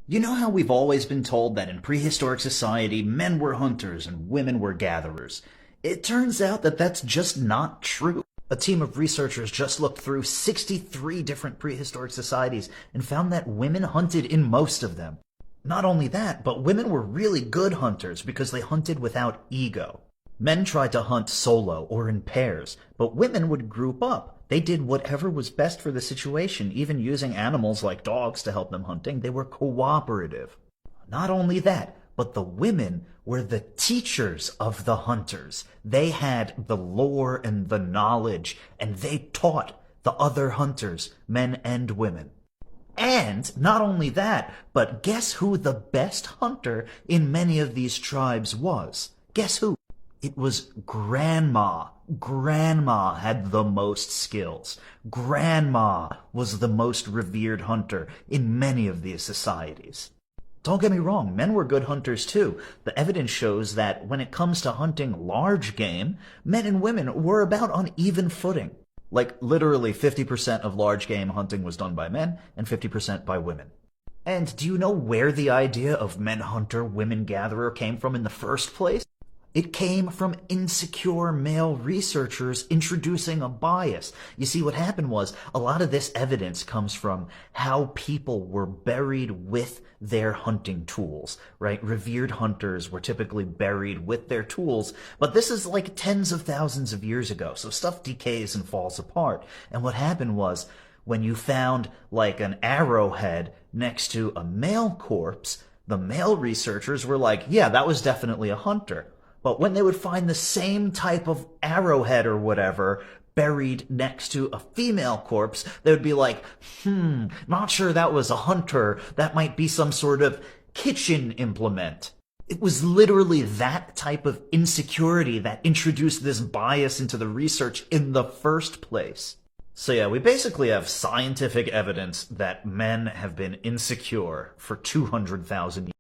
You know how we've always been told that in prehistoric society, men were hunters and women were gatherers? It turns out that that's just not true. A team of researchers just looked through 63 different prehistoric societies and found that women hunted in most of them. Not only that, but women were really good hunters because they hunted without ego. Men tried to hunt solo or in pairs, but women would group up. They did whatever was best for the situation, even using animals like dogs to help them hunting. They were cooperative. Not only that, but the women were the teachers of the hunters. They had the lore and the knowledge, and they taught the other hunters, men and women. And not only that, but guess who the best hunter in many of these tribes was? Guess who? It was Grandma. Grandma had the most skills. Grandma was the most revered hunter in many of these societies. Don't get me wrong, men were good hunters too. The evidence shows that when it comes to hunting large game, men and women were about on even footing. Like literally 50% of large game hunting was done by men and 50% by women. And do you know where the idea of men hunter, women gatherer came from in the first place? It came from insecure male researchers introducing a bias. You see, what happened was a lot of this evidence comes from how people were buried with their hunting tools, right? Revered hunters were typically buried with their tools, but this is like tens of thousands of years ago, so stuff decays and falls apart. And what happened was when you found like an arrowhead next to a male corpse, the male researchers were like, yeah, that was definitely a hunter. But when they would find the same type of arrowhead or whatever buried next to a female corpse, they would be like, not sure that was a hunter. That might be some sort of kitchen implement. It was literally that type of insecurity that introduced this bias into the research in the first place. So yeah, we basically have scientific evidence that men have been insecure for 200,000 years.